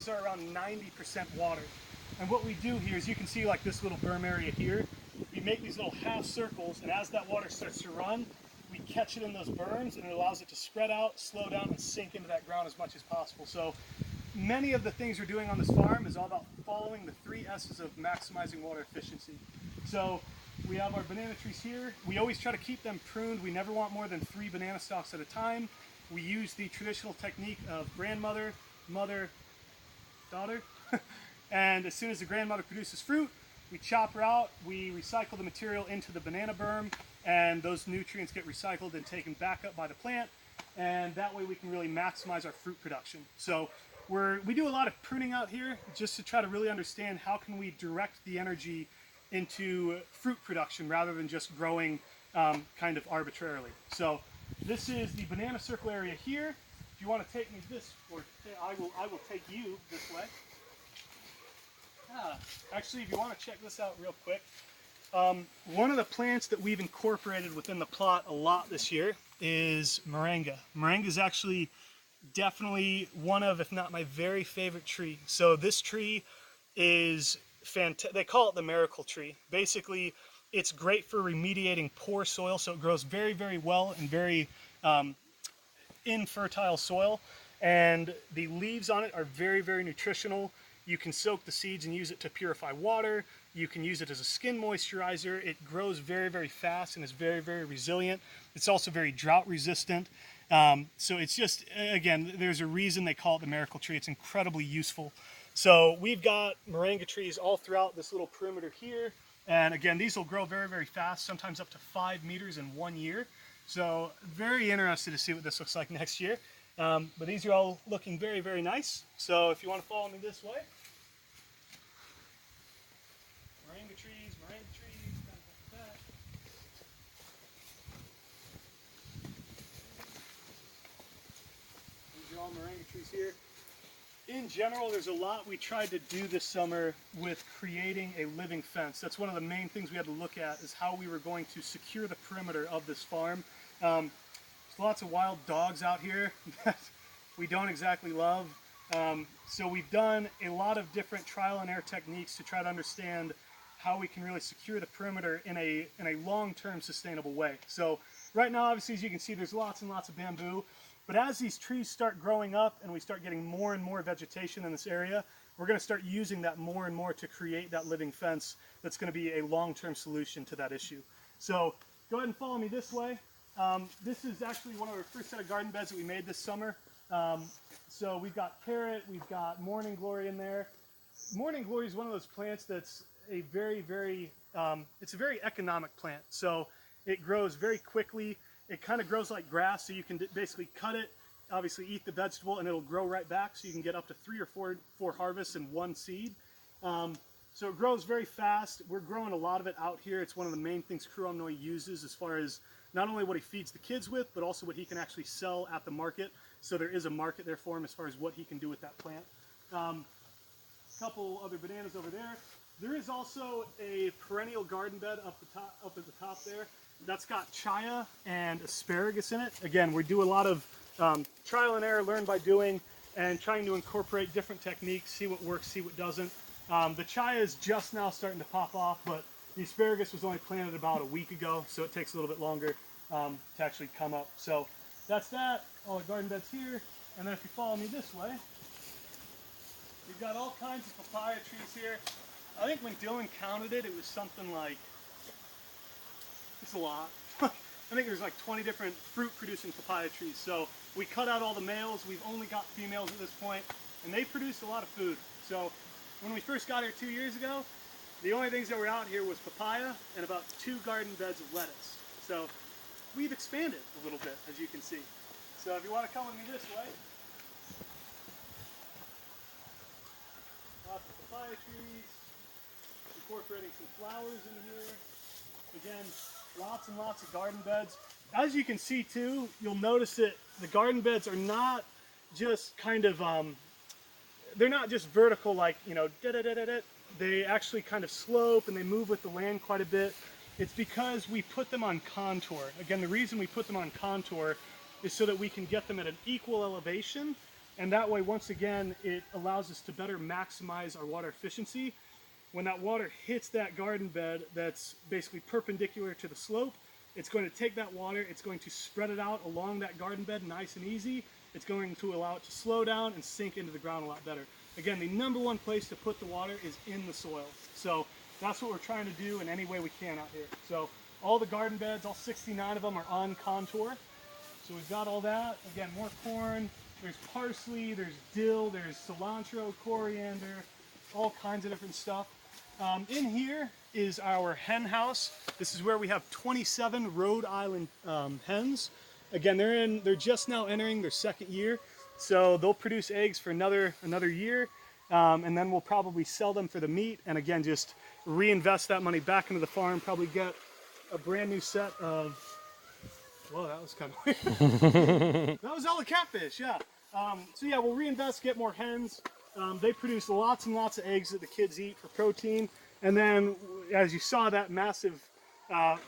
are around 90% water. And what we do here is, you can see like this little berm area here, we make these little half circles, and as that water starts to run, we catch it in those berms, and it allows it to spread out, slow down, and sink into that ground as much as possible. So many of the things we're doing on this farm is all about following the 3 S's of maximizing water efficiency. So we have our banana trees here. We always try to keep them pruned. We never want more than 3 banana stalks at a time. We use the traditional technique of grandmother, mother, daughter. And as soon as the grandmother produces fruit, we chop her out, we recycle the material into the banana berm, and those nutrients get recycled and taken back up by the plant, and that way we can really maximize our fruit production. So we do a lot of pruning out here just to try to really understand how can we direct the energy into fruit production rather than just growing kind of arbitrarily. So this is the banana circle area here. If you want to take me this, or I will take you this way. Actually, if you want to check this out real quick, one of the plants that we've incorporated within the plot a lot this year is moringa. Moringa is actually definitely one of, if not my very favorite tree. So this tree is fantastic. They call it the miracle tree. Basically, it's great for remediating poor soil, so it grows very, very well in very infertile soil. And the leaves on it are very, very nutritional. You can soak the seeds and use it to purify water. You can use it as a skin moisturizer. It grows very, very fast and is very, very resilient. It's also very drought resistant. So it's just, again, there's a reason they call it the miracle tree. It's incredibly useful. So we've got moringa trees all throughout this little perimeter here. And again, these will grow very, very fast, sometimes up to 5 meters in 1 year. So very interested to see what this looks like next year. But these are all looking very, very nice. So if you want to follow me this way. Moringa trees, like that. These are all moringa trees here. In general, there's a lot we tried to do this summer with creating a living fence. That's one of the main things we had to look at, is how we were going to secure the perimeter of this farm. There's lots of wild dogs out here that we don't exactly love. So we've done a lot of different trial and error techniques to try to understand how we can really secure the perimeter in a long-term sustainable way. So right now, obviously, as you can see, there's lots and lots of bamboo. But as these trees start growing up and we start getting more and more vegetation in this area, we're going to start using that more and more to create that living fence that's going to be a long-term solution to that issue. So go ahead and follow me this way. This is actually one of our first set of garden beds that we made this summer. So we've got carrot, we've got morning glory in there. Morning glory is one of those plants that's a very, very, it's a very economic plant. So it grows very quickly. It kind of grows like grass, so you can basically cut it, obviously eat the vegetable, and it'll grow right back, so you can get up to 3 or 4 harvests in one seed. So it grows very fast. We're growing a lot of it out here. It's one of the main things Kruom Noi uses, as far as not only what he feeds the kids with, but also what he can actually sell at the market. So there is a market there for him as far as what he can do with that plant. A couple other bananas over there. There is also a perennial garden bed up at the top there. That's got chaya and asparagus in it. Again, we do a lot of trial and error, learn by doing, and trying to incorporate different techniques, see what works, see what doesn't. The chaya is just now starting to pop off, but the asparagus was only planted about a week ago, so it takes a little bit longer to actually come up. So that's that, all the garden beds here. And then if you follow me this way, we've got all kinds of papaya trees here. I think when Dylan counted it, it was something like, it's a lot. I think there's like 20 different fruit-producing papaya trees. So we cut out all the males. We've only got females at this point, and they produce a lot of food. So when we first got here 2 years ago, the only things that were out here was papaya and about 2 garden beds of lettuce. So we've expanded a little bit, as you can see. So if you want to come with me this way, lots of papaya trees, incorporating some flowers in here. Again, lots and lots of garden beds. As you can see too, you'll notice that the garden beds are not just kind of, they're not just vertical like, you know, da-da-da-da-da. They actually kind of slope and they move with the land quite a bit. It's because we put them on contour. Again, the reason we put them on contour is so that we can get them at an equal elevation And that way, once again, it allows us to better maximize our water efficiency. When that water hits that garden bed that's basically perpendicular to the slope, it's going to take that water, it's going to spread it out along that garden bed nice and easy. It's going to allow it to slow down and sink into the ground a lot better. Again, the number one place to put the water is in the soil. So that's what we're trying to do in any way we can out here. So all the garden beds, all 69 of them are on contour. So we've got all that. Again, more corn, there's parsley, there's dill, there's cilantro, coriander, all kinds of different stuff. In here is our hen house. This is where we have 27 Rhode Island hens. Again, they're just now entering their second year, so they'll produce eggs for another year, and then we'll probably sell them for the meat, and again, just reinvest that money back into the farm, probably get a brand new set of, whoa, that was kind of weird. That was all the catfish, yeah. So yeah, we'll reinvest, get more hens. They produce lots and lots of eggs that the kids eat for protein. And then, as you saw that massive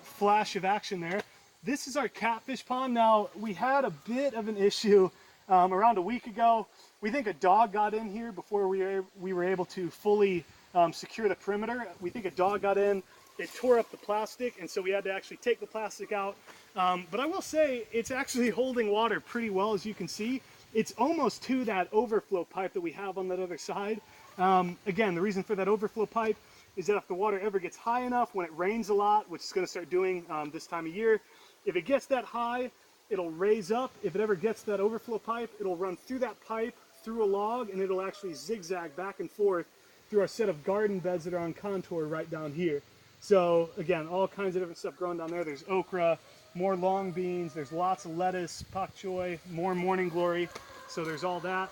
flash of action there, this is our catfish pond. Now, we had a bit of an issue around a week ago. We think a dog got in here before we were able to fully secure the perimeter. We think a dog got in. It tore up the plastic, and so we had to actually take the plastic out. But I will say, it's actually holding water pretty well, as you can see. It's almost to that overflow pipe that we have on that other side. Again, the reason for that overflow pipe is that if the water ever gets high enough, when it rains a lot, which it's going to start doing this time of year, if it gets that high, it'll raise up. If it ever gets that overflow pipe, it'll run through that pipe, through a log, and it'll actually zigzag back and forth through our set of garden beds that are on contour right down here. So again, all kinds of different stuff growing down there. There's okra, more long beans, there's lots of lettuce, pak choy, more morning glory. So there's all that.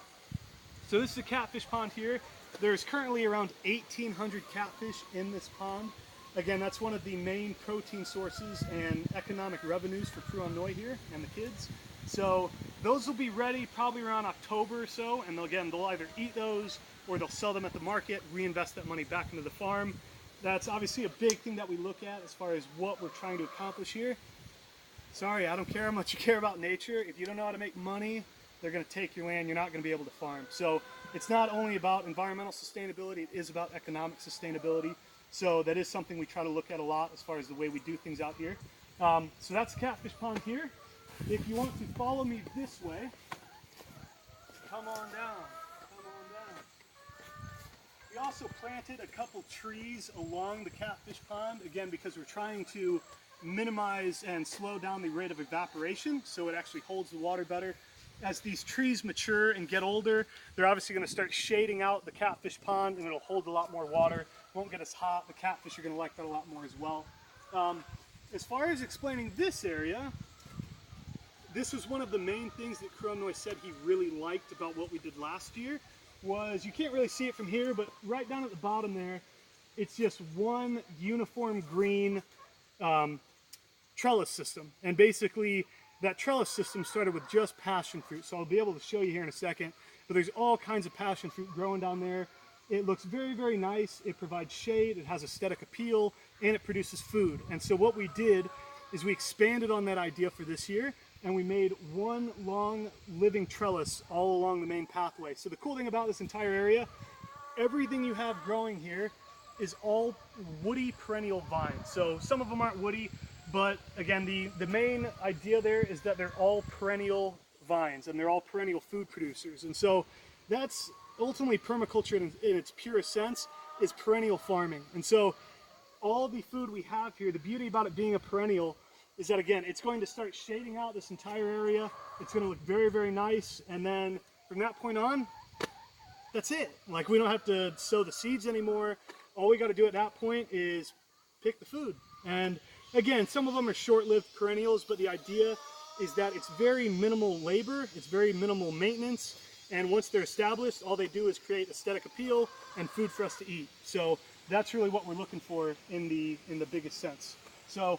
So this is a catfish pond here. There's currently around 1,800 catfish in this pond. Again, that's one of the main protein sources and economic revenues for Pruon here and the kids. So those will be ready probably around October or so, and they'll either eat those or they'll sell them at the market, reinvest that money back into the farm. That's obviously a big thing that we look at as far as what we're trying to accomplish here. Sorry, I don't care how much you care about nature. If you don't know how to make money, they're going to take your land. You're not going to be able to farm. So it's not only about environmental sustainability, it is about economic sustainability. So that is something we try to look at a lot as far as the way we do things out here. So that's the catfish pond here. If you want to follow me this way, come on down. We also planted a couple trees along the catfish pond, again, because we're trying to minimize and slow down the rate of evaporation so it actually holds the water better. As these trees mature and get older, they're obviously going to start shading out the catfish pond, and it'll hold a lot more water. It won't get as hot. The catfish are going to like that a lot more as well. As far as explaining this area, this was one of the main things that Pruon said he really liked about what we did last year. Was, you can't really see it from here, but right down at the bottom there, it's just one uniform green trellis system. And basically that trellis system started with just passion fruit. So I'll be able to show you here in a second, but there's all kinds of passion fruit growing down there. It looks very, very nice. It provides shade, it has aesthetic appeal, and it produces food. And so what we did is we expanded on that idea for this year, and we made one long living trellis all along the main pathway. So the cool thing about this entire area, everything you have growing here is all woody perennial vines. So some of them aren't woody, but again, the main idea there is that they're all perennial vines and they're all perennial food producers. And so that's ultimately permaculture in its purest sense, is perennial farming. And so all the food we have here, the beauty about it being a perennial is that, again, it's going to start shading out this entire area. It's going to look very, very nice. And then from that point on, that's it. Like, we don't have to sow the seeds anymore. All we got to do at that point is pick the food. And again, some of them are short-lived perennials, but the idea is that it's very minimal labor, it's very minimal maintenance, and once they're established, all they do is create aesthetic appeal and food for us to eat. So that's really what we're looking for in the biggest sense. So